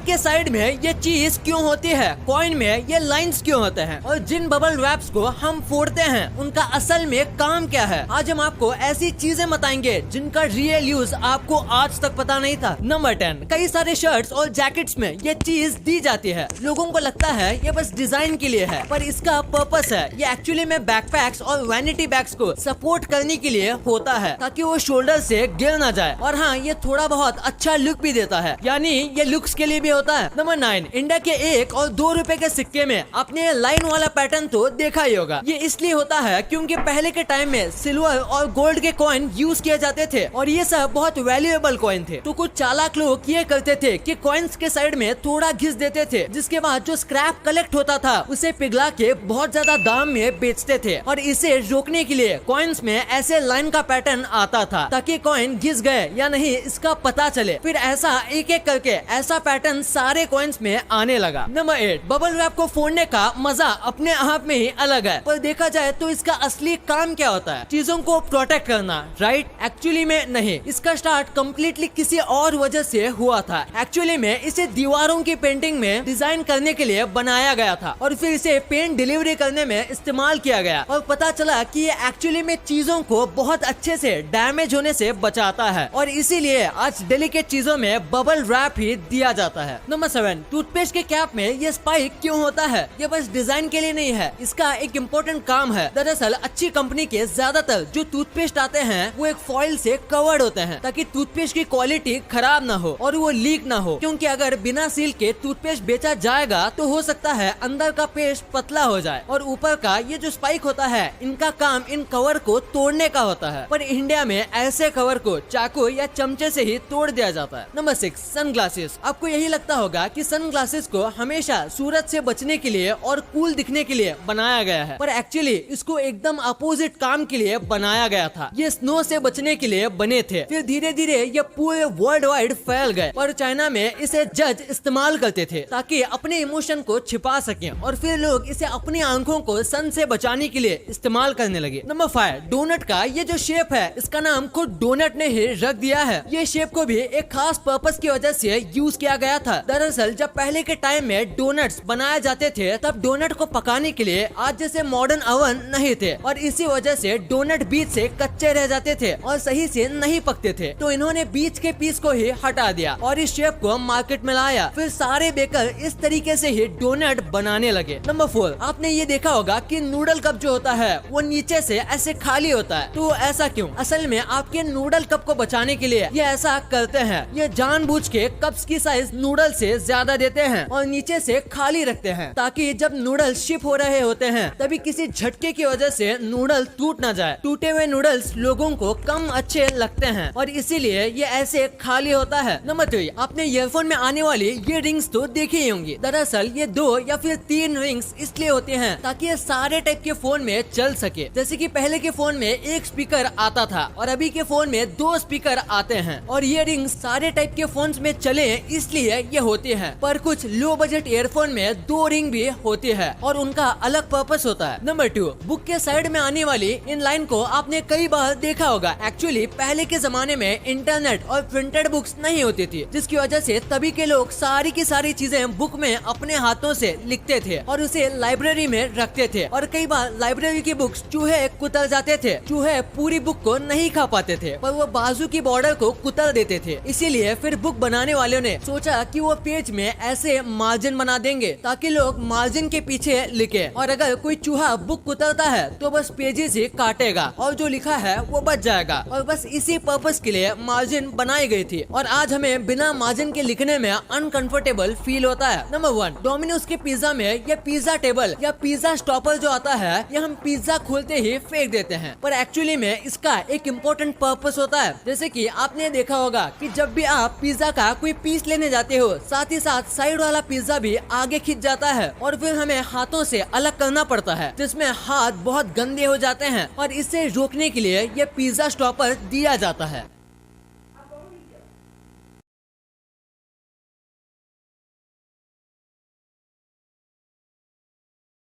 के साइड में ये चीज क्यों होती है, कॉइन में ये लाइंस क्यों होते हैं, और जिन बबल रैप्स को हम फोड़ते हैं उनका असल में काम क्या है। आज हम आपको ऐसी चीजें बताएंगे जिनका रियल यूज आपको आज तक पता नहीं था। नंबर 10, कई सारे शर्ट्स और जैकेट्स में ये चीज दी जाती है। लोगों को लगता है ये बस डिजाइन के लिए है, पर इसका पर्पस है ये एक्चुअली में बैकपैक्स और वैनिटी बैग्स को सपोर्ट करने के लिए होता है, ताकि वो शोल्डर से गिर ना जाए। और हाँ, ये थोड़ा बहुत अच्छा लुक भी देता है, यानी ये लुक्स के लिए भी होता है। नंबर 9, इंडिया के 1 और 2 रुपए के सिक्के में आपने लाइन वाला पैटर्न तो देखा ही होगा। ये इसलिए होता है क्योंकि पहले के टाइम में सिल्वर और गोल्ड के कॉइन यूज किए जाते थे और ये सब बहुत वैल्यूएबल कॉइन थे। तो कुछ चालाक लोग ये करते थे कि कॉइन्स के साइड में थोड़ा घिस देते थे, जिसके बाद जो स्क्रैप कलेक्ट होता था उसे पिघला के बहुत ज्यादा दाम में बेचते थे। और इसे रोकने के लिए कॉइन्स में ऐसे लाइन का पैटर्न आता था ताकि कॉइन घिस गए या नहीं इसका पता चले। फिर ऐसा एक एक करके ऐसा पैटर्न सारे कॉइन्स में आने लगा। नंबर 8, बबल रैप को फोड़ने का मजा अपने आप में ही अलग है, पर देखा जाए तो इसका असली काम क्या होता है? चीजों को प्रोटेक्ट करना, राइट? एक्चुअली में नहीं, इसका स्टार्ट कम्प्लीटली किसी और वजह से हुआ था। एक्चुअली में इसे दीवारों की पेंटिंग में डिजाइन करने के लिए बनाया गया था और फिर इसे पेंट डिलीवरी करने में इस्तेमाल किया गया और पता चला कि ये एक्चुअली में चीजों को बहुत अच्छे से डैमेज होने से बचाता है और इसीलिए आज डेलिकेट चीजों में बबल रैप ही दिया जाता है। नंबर 7, टूथपेस्ट के कैप में ये स्पाइक क्यों होता है? ये बस डिजाइन के लिए नहीं है, इसका एक इम्पोर्टेंट काम है। दरअसल अच्छी कंपनी के ज्यादातर जो टूथपेस्ट आते हैं वो एक फॉइल से कवर्ड होते हैं ताकि टूथपेस्ट की क्वालिटी खराब ना हो और वो लीक ना हो, क्योंकि अगर बिना सील के टूथपेस्ट बेचा जाएगा तो हो सकता है अंदर का पेस्ट पतला हो जाए और ऊपर का ये जो स्पाइक होता है इनका काम इन कवर को तोड़ने का होता है। पर इंडिया में ऐसे कवर को चाकू या चमचे से ही तोड़ दिया जाता है। Number 6, sunglasses. आपको यही लगता होगा कि सनग्लासेस को हमेशा सूरज से बचने के लिए और कूल दिखने के लिए बनाया गया है, पर एक्चुअली इसको एकदम अपोजिट काम के लिए बनाया गया था। ये स्नो से बचने के लिए बने थे, फिर धीरे धीरे ये पूरे वर्ल्ड वाइड फैल गए और चाइना में इसे जज इस्तेमाल करते थे ताकि अपने इमोशन को छिपा सकें और फिर लोग इसे अपनी आंखों को सन से बचाने के लिए इस्तेमाल करने लगे। नंबर 5, डोनट का ये जो शेप है इसका नाम खुद डोनट ने ही रख दिया है। ये शेप को भी एक खास पर्पस की वजह से यूज किया गया था। दरअसल जब पहले के टाइम में डोनट्स बनाए जाते थे तब डोनट को पकाने के लिए आज जैसे मॉडर्न ओवन नहीं थे और इसी वजह से डोनट बीच से कच्चे रह जाते थे और सही से नहीं पकते थे। तो इन्होंने बीच के पीस को ही हटा दिया और इस शेप को मार्केट में लाया। फिर सारे बेकर इस तरीके से ही डोनट बनाने लगे। नंबर 4, आपने ये देखा होगा कि नूडल कप जो होता है वो नीचे से ऐसे खाली होता है। तो ऐसा क्यों? असल में आपके नूडल कप को बचाने के लिए ये ऐसा करते हैं। ये जानबूझ के कप्स की साइज नूडल से ज्यादा देते हैं और नीचे से खाली रखते हैं ताकि जब नूडल शिप हो रहे होते हैं तभी किसी झटके की वजह से नूडल टूट ना जाए। टूटे हुए नूडल्स लोगों को कम अच्छे लगते हैं और इसीलिए ये ऐसे खाली होता है। नंबर 3, आपने ईयरफोन में आने वाली ये रिंग्स तो देखी ही होंगी। दरअसल ये 2 या फिर 3 रिंग्स इसलिए होती हैं ताकि ये सारे टाइप के फोन में चल सके। जैसे कि पहले के फोन में एक स्पीकर आता था और अभी के फोन में 2 स्पीकर आते हैं और ये रिंग्स सारे टाइप के फोन्स में चले इसलिए ये होती है। पर कुछ लो बजट ईयरफोन में 2 रिंग भी होती है और उनका अलग पर्पस होता है। नंबर 2, बुक के साइड में आने वाली इन लाइन को आपने कई बार देखा होगा। एक्चुअली पहले के जमाने में इंटरनेट और प्रिंटेड बुक्स नहीं होती थी, जिसकी वजह से तभी के लोग सारी की सारी चीजें बुक में अपने हाथों से लिखते थे और उसे लाइब्रेरी में रखते थे। और कई बार लाइब्रेरी की बुक्स चूहे कुतर जाते थे। चूहे पूरी बुक को नहीं खा पाते थे पर वो बाजू की बॉर्डर को कुतर देते थे। इसीलिए फिर बुक बनाने वालों ने सोचा कि वो पेज में ऐसे मार्जिन बना देंगे ताकि लोग मार्जिन के पीछे लिखे और अगर कोई चूहा बुक कुतरता है तो बस पेजेस ही काटेगा और जो लिखा है वो बच जाएगा। और बस इसी पर्पस के लिए मार्जिन बनाई गई थी और आज हमें बिना मार्जिन के लिखने में अनकंफर्टेबल फील होता है। नंबर 1, डोमिनोज के पिज्जा में ये पिज्जा टेबल या पिज्जा स्टॉपर जो आता है ये हम पिज्जा खोलते ही फेंक देते हैं, पर एक्चुअली में इसका एक इम्पोर्टेंट पर्पस होता है। जैसे कि आपने देखा होगा कि जब भी आप पिज्जा का कोई पीस लेने जाते हो साथ ही साथ साइड वाला पिज्जा भी आगे खिंच जाता है और फिर हमें हाथों से अलग करना पड़ता है, जिसमें हाथ बहुत गंदे हो जाते हैं और इसे रोकने के लिए ये पिज्जा स्टॉपर दिया जाता है।